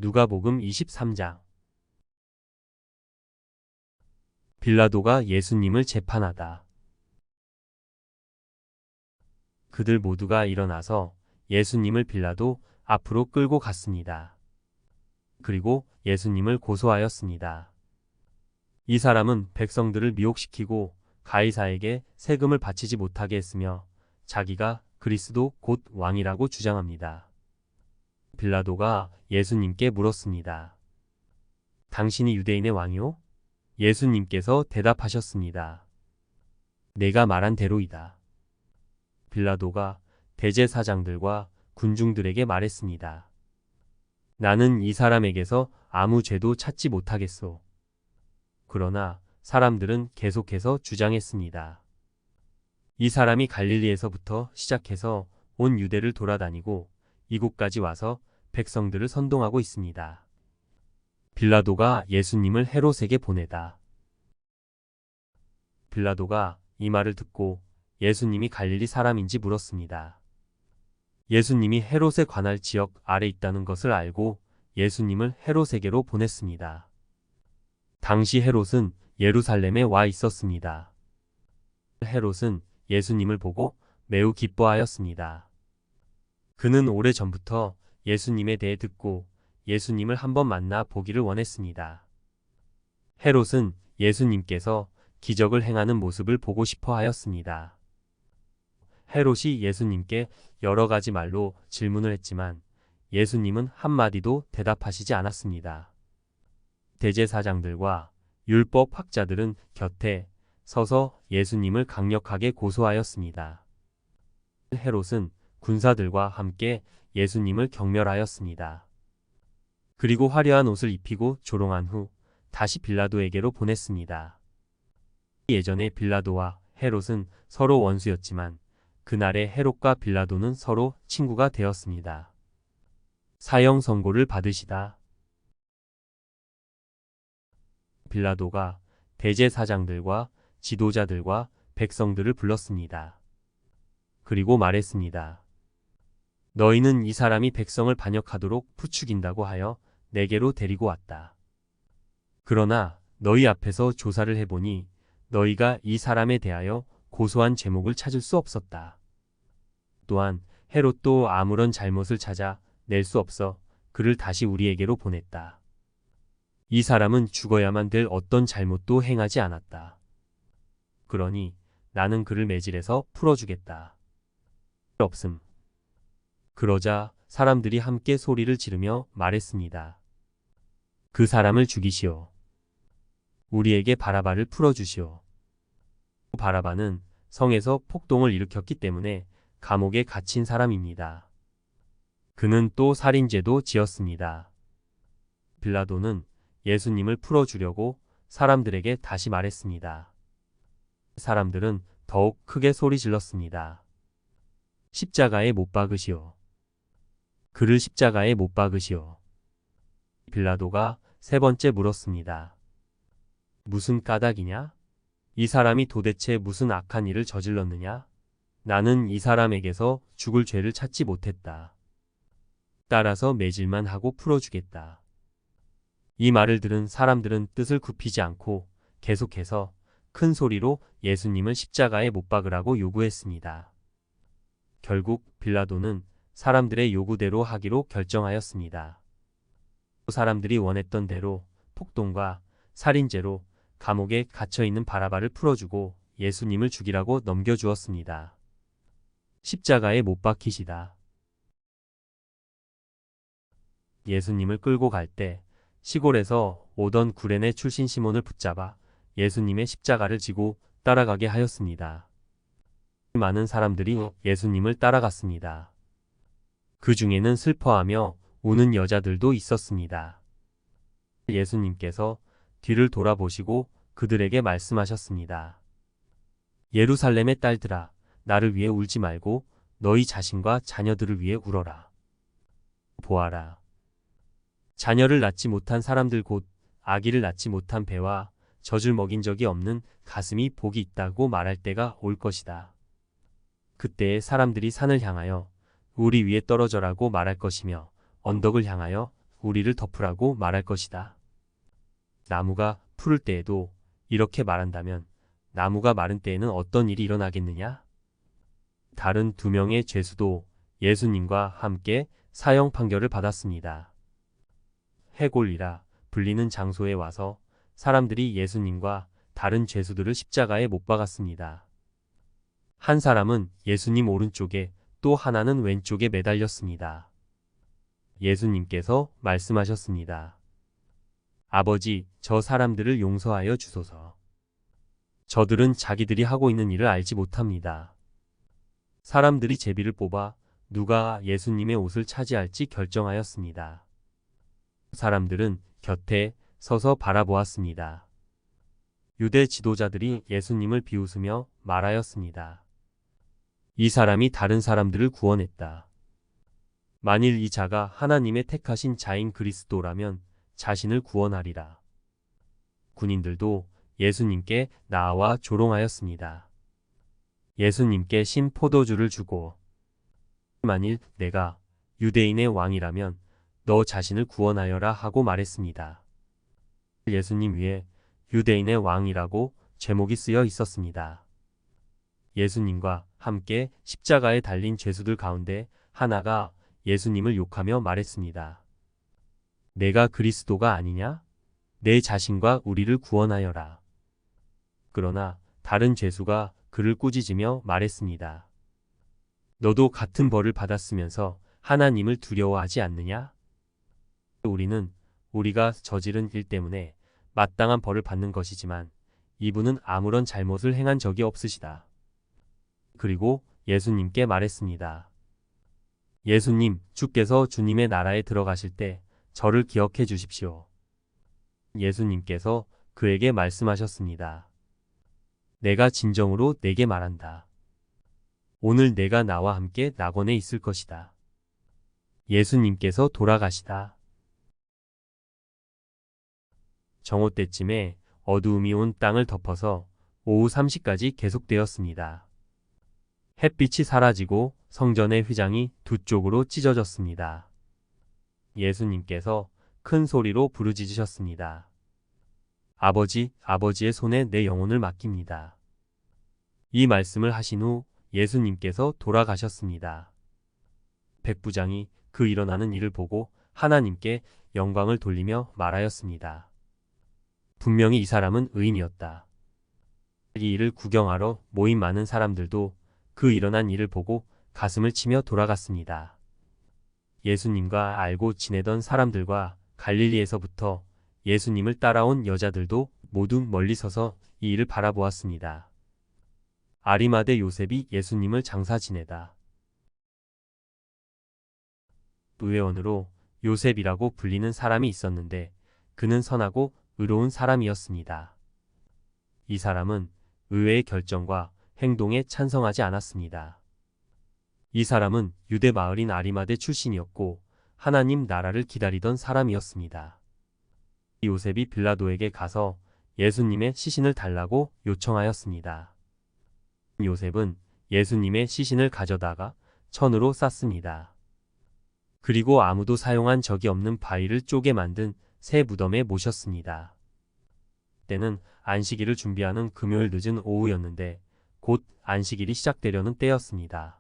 누가복음 23장. 빌라도가 예수님을 재판하다. 그들 모두가 일어나서 예수님을 빌라도 앞으로 끌고 갔습니다. 그리고 예수님을 고소하였습니다. 이 사람은 백성들을 미혹시키고 가이사에게 세금을 바치지 못하게 했으며 자기가 그리스도 곧 왕이라고 주장합니다. 빌라도가 예수님께 물었습니다. 당신이 유대인의 왕이오? 예수님께서 대답하셨습니다. 내가 말한 대로이다. 빌라도가 대제사장들과 군중들에게 말했습니다. 나는 이 사람에게서 아무 죄도 찾지 못하겠소. 그러나 사람들은 계속해서 주장했습니다. 이 사람이 갈릴리에서부터 시작해서 온 유대를 돌아다니고 이곳까지 와서 백성들을 선동하고 있습니다. 빌라도가 예수님을 헤롯에게 보내다. 빌라도가 이 말을 듣고 예수님이 갈릴리 사람인지 물었습니다. 예수님이 헤롯에 관할 지역 아래 있다는 것을 알고 예수님을 헤롯에게로 보냈습니다. 당시 헤롯은 예루살렘에 와 있었습니다. 헤롯은 예수님을 보고 매우 기뻐하였습니다. 그는 오래전부터 예수님에 대해 듣고 예수님을 한번 만나 보기를 원했습니다. 헤롯은 예수님께서 기적을 행하는 모습을 보고 싶어 하였습니다. 헤롯이 예수님께 여러 가지 말로 질문을 했지만 예수님은 한마디도 대답하시지 않았습니다. 대제사장들과 율법학자들은 곁에 서서 예수님을 강력하게 고소하였습니다. 헤롯은 군사들과 함께 예수님을 경멸하였습니다. 그리고 화려한 옷을 입히고 조롱한 후 다시 빌라도에게로 보냈습니다. 예전에 빌라도와 헤롯은 서로 원수였지만 그날의 헤롯과 빌라도는 서로 친구가 되었습니다. 사형 선고를 받으시다. 빌라도가 대제사장들과 지도자들과 백성들을 불렀습니다. 그리고 말했습니다. 너희는 이 사람이 백성을 반역하도록 부추긴다고 하여 내게로 데리고 왔다. 그러나 너희 앞에서 조사를 해보니 너희가 이 사람에 대하여 고소한 제목을 찾을 수 없었다. 또한 헤롯도 아무런 잘못을 찾아 낼 수 없어 그를 다시 우리에게로 보냈다. 이 사람은 죽어야만 될 어떤 잘못도 행하지 않았다. 그러니 나는 그를 매질해서 풀어주겠다. 없음. 그러자 사람들이 함께 소리를 지르며 말했습니다. 그 사람을 죽이시오. 우리에게 바라바를 풀어주시오. 바라바는 성에서 폭동을 일으켰기 때문에 감옥에 갇힌 사람입니다. 그는 또 살인죄도 지었습니다. 빌라도는 예수님을 풀어주려고 사람들에게 다시 말했습니다. 사람들은 더욱 크게 소리 질렀습니다. 십자가에 못 박으시오. 그를 십자가에 못 박으시오. 빌라도가 세 번째 물었습니다. 무슨 까닭이냐? 이 사람이 도대체 무슨 악한 일을 저질렀느냐? 나는 이 사람에게서 죽을 죄를 찾지 못했다. 따라서 매질만 하고 풀어주겠다. 이 말을 들은 사람들은 뜻을 굽히지 않고 계속해서 큰 소리로 예수님을 십자가에 못 박으라고 요구했습니다. 결국 빌라도는 사람들의 요구대로 하기로 결정하였습니다. 사람들이 원했던 대로 폭동과 살인죄로 감옥에 갇혀있는 바라바를 풀어주고 예수님을 죽이라고 넘겨주었습니다. 십자가에 못 박히시다. 예수님을 끌고 갈 때 시골에서 오던 구레네 출신 시몬을 붙잡아 예수님의 십자가를 지고 따라가게 하였습니다. 많은 사람들이 예수님을 따라갔습니다. 그 중에는 슬퍼하며 우는 여자들도 있었습니다. 예수님께서 뒤를 돌아보시고 그들에게 말씀하셨습니다. 예루살렘의 딸들아, 나를 위해 울지 말고 너희 자신과 자녀들을 위해 울어라. 보아라. 자녀를 낳지 못한 사람들 곧 아기를 낳지 못한 배와 젖을 먹인 적이 없는 가슴이 복이 있다고 말할 때가 올 것이다. 그때에 사람들이 산을 향하여 우리 위에 떨어져라고 말할 것이며 언덕을 향하여 우리를 덮으라고 말할 것이다. 나무가 푸를 때에도 이렇게 말한다면 나무가 마른 때에는 어떤 일이 일어나겠느냐? 다른 두 명의 죄수도 예수님과 함께 사형 판결을 받았습니다. 해골이라 불리는 장소에 와서 사람들이 예수님과 다른 죄수들을 십자가에 못 박았습니다. 한 사람은 예수님 오른쪽에 또 하나는 왼쪽에 매달렸습니다. 예수님께서 말씀하셨습니다. 아버지, 저 사람들을 용서하여 주소서. 저들은 자기들이 하고 있는 일을 알지 못합니다. 사람들이 제비를 뽑아 누가 예수님의 옷을 차지할지 결정하였습니다. 사람들은 곁에 서서 바라보았습니다. 유대 지도자들이 예수님을 비웃으며 말하였습니다. 이 사람이 다른 사람들을 구원했다. 만일 이 자가 하나님의 택하신 자인 그리스도라면 자신을 구원하리라. 군인들도 예수님께 나와 조롱하였습니다. 예수님께 신 포도주를 주고 만일 내가 유대인의 왕이라면 너 자신을 구원하여라 하고 말했습니다. 예수님 위에 유대인의 왕이라고 제목이 쓰여 있었습니다. 예수님과 함께 십자가에 달린 죄수들 가운데 하나가 예수님을 욕하며 말했습니다. 내가 그리스도가 아니냐? 내 자신과 우리를 구원하여라. 그러나 다른 죄수가 그를 꾸짖으며 말했습니다. 너도 같은 벌을 받았으면서 하나님을 두려워하지 않느냐? 우리는 우리가 저지른 일 때문에 마땅한 벌을 받는 것이지만 이분은 아무런 잘못을 행한 적이 없으시다. 그리고 예수님께 말했습니다. 예수님, 주께서 주님의 나라에 들어가실 때 저를 기억해 주십시오. 예수님께서 그에게 말씀하셨습니다. 내가 진정으로 내게 말한다. 오늘 내가 나와 함께 낙원에 있을 것이다. 예수님께서 돌아가시다. 정오 때쯤에 어두움이 온 땅을 덮어서 오후 3시까지 계속되었습니다. 햇빛이 사라지고 성전의 휘장이 두 쪽으로 찢어졌습니다. 예수님께서 큰 소리로 부르짖으셨습니다. 아버지, 아버지의 손에 내 영혼을 맡깁니다. 이 말씀을 하신 후 예수님께서 돌아가셨습니다. 백부장이 그 일어나는 일을 보고 하나님께 영광을 돌리며 말하였습니다. 분명히 이 사람은 의인이었다. 이 일을 구경하러 모인 많은 사람들도 그 일어난 일을 보고 가슴을 치며 돌아갔습니다. 예수님과 알고 지내던 사람들과 갈릴리에서부터 예수님을 따라온 여자들도 모두 멀리 서서 이 일을 바라보았습니다. 아리마대 요셉이 예수님을 장사 지내다. 의회원으로 요셉이라고 불리는 사람이 있었는데 그는 선하고 의로운 사람이었습니다. 이 사람은 의회의 결정과 행동에 찬성하지 않았습니다. 이 사람은 유대 마을인 아리마대 출신이었고 하나님 나라를 기다리던 사람이었습니다. 요셉이 빌라도에게 가서 예수님의 시신을 달라고 요청하였습니다. 요셉은 예수님의 시신을 가져다가 천으로 쌌습니다. 그리고 아무도 사용한 적이 없는 바위를 쪼개 만든 새 무덤에 모셨습니다. 때는 안식일을 준비하는 금요일 늦은 오후였는데 곧 안식일이 시작되려는 때였습니다.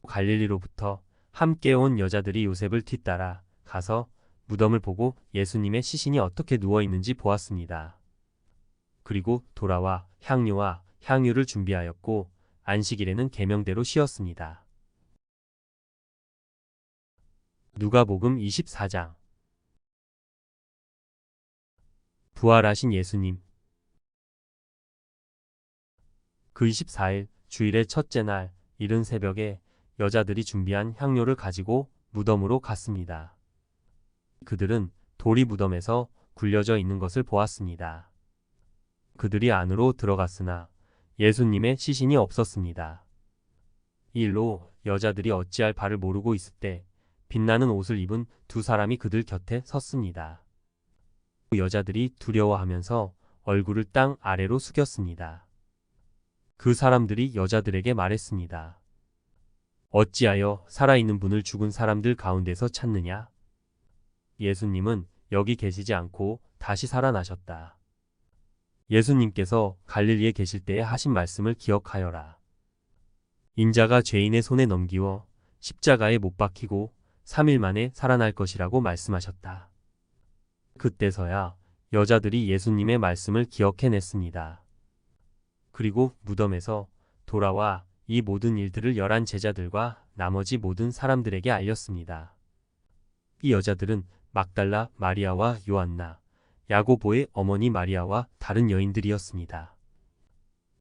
갈릴리로부터 함께 온 여자들이 요셉을 뒤따라 가서 무덤을 보고 예수님의 시신이 어떻게 누워 있는지 보았습니다. 그리고 돌아와 향료와 향유를 준비하였고 안식일에는 계명대로 쉬었습니다. 누가복음 24장. 부활하신 예수님. 그 24일 주일의 첫째 날 이른 새벽에 여자들이 준비한 향료를 가지고 무덤으로 갔습니다. 그들은 돌이 무덤에서 굴려져 있는 것을 보았습니다. 그들이 안으로 들어갔으나 예수님의 시신이 없었습니다. 이 일로 여자들이 어찌할 바를 모르고 있을 때 빛나는 옷을 입은 두 사람이 그들 곁에 섰습니다. 여자들이 두려워하면서 얼굴을 땅 아래로 숙였습니다. 그 사람들이 여자들에게 말했습니다. 어찌하여 살아있는 분을 죽은 사람들 가운데서 찾느냐? 예수님은 여기 계시지 않고 다시 살아나셨다. 예수님께서 갈릴리에 계실 때에 하신 말씀을 기억하여라. 인자가 죄인의 손에 넘기워 십자가에 못 박히고 3일 만에 살아날 것이라고 말씀하셨다. 그때서야 여자들이 예수님의 말씀을 기억해냈습니다. 그리고 무덤에서 돌아와 이 모든 일들을 11 제자들과 나머지 모든 사람들에게 알렸습니다. 이 여자들은 막달라 마리아와 요한나, 야고보의 어머니 마리아와 다른 여인들이었습니다.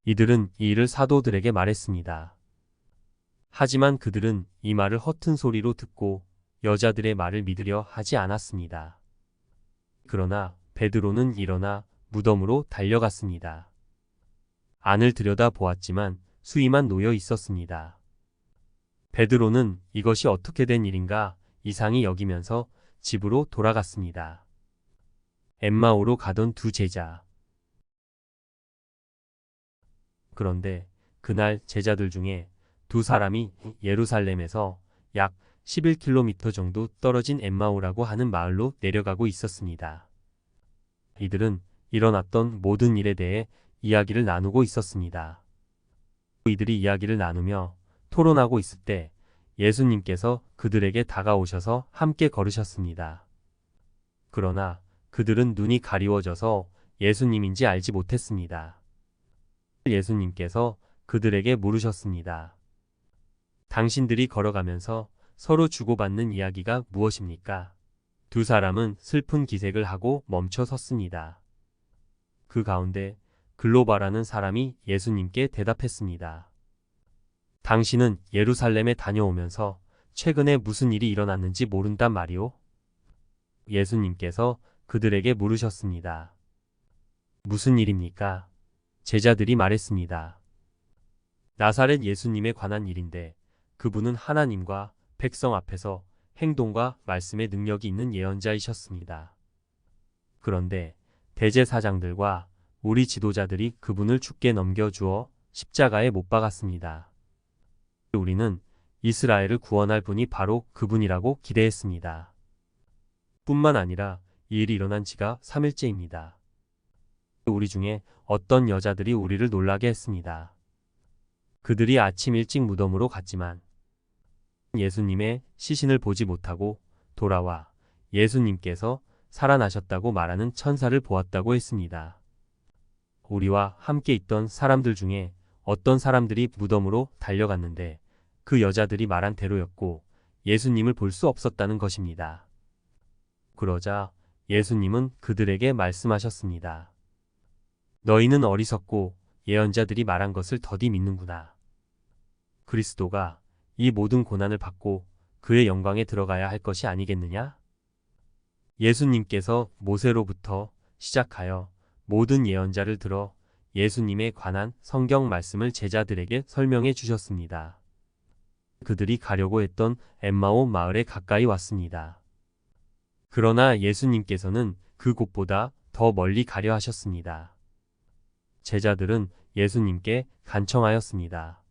이들은 이 일을 사도들에게 말했습니다. 하지만 그들은 이 말을 허튼 소리로 듣고 여자들의 말을 믿으려 하지 않았습니다. 그러나 베드로는 일어나 무덤으로 달려갔습니다. 안을 들여다 보았지만 수의만 놓여 있었습니다. 베드로는 이것이 어떻게 된 일인가 이상히 여기면서 집으로 돌아갔습니다. 엠마오로 가던 두 제자. 그런데 그날 제자들 중에 두 사람이 예루살렘에서 약 11km 정도 떨어진 엠마오라고 하는 마을로 내려가고 있었습니다. 이들은 일어났던 모든 일에 대해 이야기를 나누고 있었습니다. 이들이 이야기를 나누며 토론하고 있을 때 예수님께서 그들에게 다가오셔서 함께 걸으셨습니다. 그러나 그들은 눈이 가리워져서 예수님인지 알지 못했습니다. 예수님께서 그들에게 물으셨습니다. 당신들이 걸어가면서 서로 주고받는 이야기가 무엇입니까? 두 사람은 슬픈 기색을 하고 멈춰 섰습니다. 그 가운데 글로바라는 사람이 예수님께 대답했습니다. 당신은 예루살렘에 다녀오면서 최근에 무슨 일이 일어났는지 모른단 말이오? 예수님께서 그들에게 물으셨습니다. 무슨 일입니까? 제자들이 말했습니다. 나사렛 예수님에 관한 일인데 그분은 하나님과 백성 앞에서 행동과 말씀의 능력이 있는 예언자이셨습니다. 그런데 대제사장들과 우리 지도자들이 그분을 죽게 넘겨주어 십자가에 못 박았습니다. 우리는 이스라엘을 구원할 분이 바로 그분이라고 기대했습니다. 뿐만 아니라 이 일이 일어난 지가 3일째입니다. 우리 중에 어떤 여자들이 우리를 놀라게 했습니다. 그들이 아침 일찍 무덤으로 갔지만 예수님의 시신을 보지 못하고 돌아와 예수님께서 살아나셨다고 말하는 천사를 보았다고 했습니다. 우리와 함께 있던 사람들 중에 어떤 사람들이 무덤으로 달려갔는데 그 여자들이 말한 대로였고 예수님을 볼 수 없었다는 것입니다. 그러자 예수님은 그들에게 말씀하셨습니다. 너희는 어리석고 예언자들이 말한 것을 더디 믿는구나. 그리스도가 이 모든 고난을 받고 그의 영광에 들어가야 할 것이 아니겠느냐? 예수님께서 모세로부터 시작하여 모든 예언자를 들어 예수님에 관한 성경 말씀을 제자들에게 설명해 주셨습니다. 그들이 가려고 했던 엠마오 마을에 가까이 왔습니다. 그러나 예수님께서는 그곳보다 더 멀리 가려 하셨습니다. 제자들은 예수님께 간청하였습니다.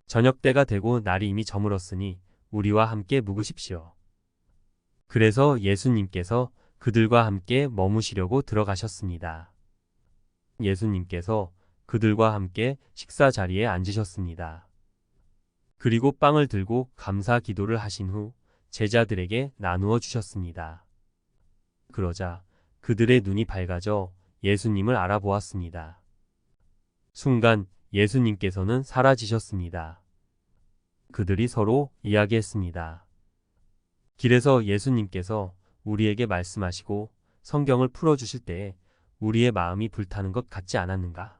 저녁 때가 되고 날이 이미 저물었으니 우리와 함께 묵으십시오. 그래서 예수님께서 그들과 함께 머무시려고 들어가셨습니다. 예수님께서 그들과 함께 식사 자리에 앉으셨습니다. 그리고 빵을 들고 감사 기도를 하신 후 제자들에게 나누어 주셨습니다. 그러자 그들의 눈이 밝아져 예수님을 알아보았습니다. 순간 예수님께서는 사라지셨습니다. 그들이 서로 이야기했습니다. 길에서 예수님께서 우리에게 말씀하시고 성경을 풀어주실 때에 우리의 마음이 불타는 것 같지 않았는가?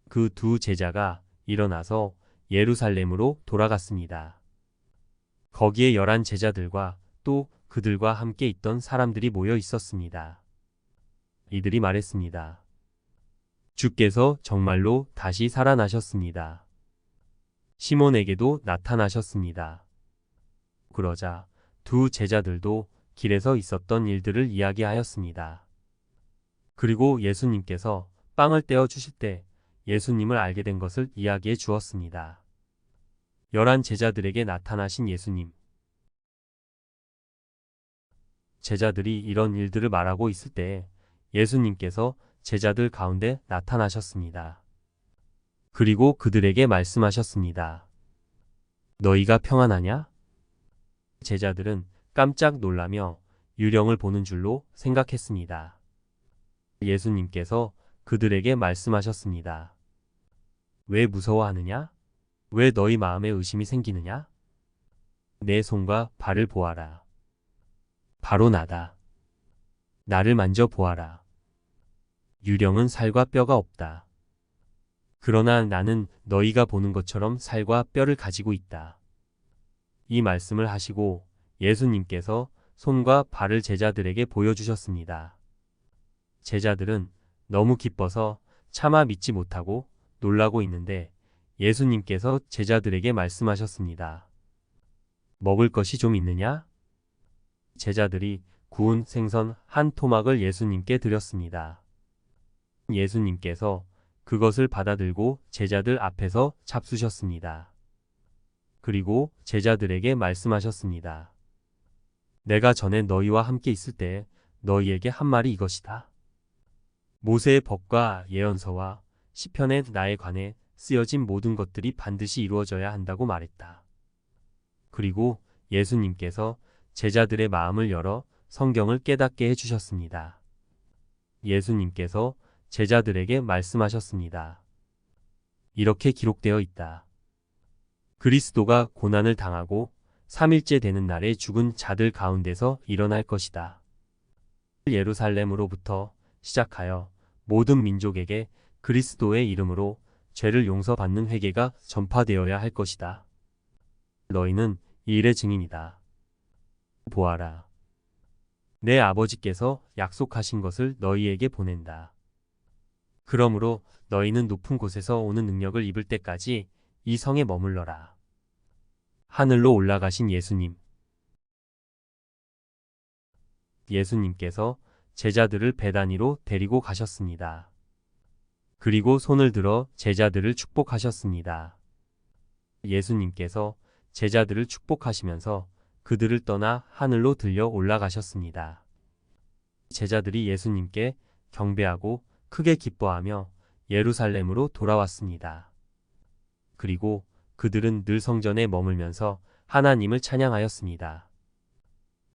그 두 제자가 일어나서 예루살렘으로 돌아갔습니다. 거기에 11 제자들과 또 그들과 함께 있던 사람들이 모여 있었습니다. 이들이 말했습니다. 주께서 정말로 다시 살아나셨습니다. 시몬에게도 나타나셨습니다. 그러자 두 제자들도 길에서 있었던 일들을 이야기하였습니다. 그리고 예수님께서 빵을 떼어 주실 때 예수님을 알게 된 것을 이야기해 주었습니다. 11 제자들에게 나타나신 예수님. 제자들이 이런 일들을 말하고 있을 때 예수님께서 제자들 가운데 나타나셨습니다. 그리고 그들에게 말씀하셨습니다. 너희가 평안하냐? 제자들은 깜짝 놀라며 유령을 보는 줄로 생각했습니다. 예수님께서 그들에게 말씀하셨습니다. 왜 무서워하느냐? 왜 너희 마음에 의심이 생기느냐? 내 손과 발을 보아라. 바로 나다. 나를 만져보아라. 유령은 살과 뼈가 없다. 그러나 나는 너희가 보는 것처럼 살과 뼈를 가지고 있다. 이 말씀을 하시고 예수님께서 손과 발을 제자들에게 보여주셨습니다. 제자들은 너무 기뻐서 차마 믿지 못하고 놀라고 있는데 예수님께서 제자들에게 말씀하셨습니다. 먹을 것이 좀 있느냐? 제자들이 구운 생선 한 토막을 예수님께 드렸습니다. 예수님께서 그것을 받아들고 제자들 앞에서 잡수셨습니다. 그리고 제자들에게 말씀하셨습니다. 내가 전에 너희와 함께 있을 때 너희에게 한 말이 이것이다. 모세의 법과 예언서와 시편에 나에 관해 쓰여진 모든 것들이 반드시 이루어져야 한다고 말했다. 그리고 예수님께서 제자들의 마음을 열어 성경을 깨닫게 해주셨습니다. 예수님께서 제자들에게 말씀하셨습니다. 이렇게 기록되어 있다. 그리스도가 고난을 당하고 3일째 되는 날에 죽은 자들 가운데서 일어날 것이다. 예루살렘으로부터 시작하여 모든 민족에게 그리스도의 이름으로 죄를 용서받는 회개가 전파되어야 할 것이다. 너희는 이 일의 증인이다. 보아라. 내 아버지께서 약속하신 것을 너희에게 보낸다. 그러므로 너희는 높은 곳에서 오는 능력을 입을 때까지 이 성에 머물러라. 하늘로 올라가신 예수님. 예수님께서 제자들을 베다니로 데리고 가셨습니다. 그리고 손을 들어 제자들을 축복하셨습니다. 예수님께서 제자들을 축복하시면서 그들을 떠나 하늘로 들려 올라가셨습니다. 제자들이 예수님께 경배하고 크게 기뻐하며 예루살렘으로 돌아왔습니다. 그리고 그들은 늘 성전에 머물면서 하나님을 찬양하였습니다.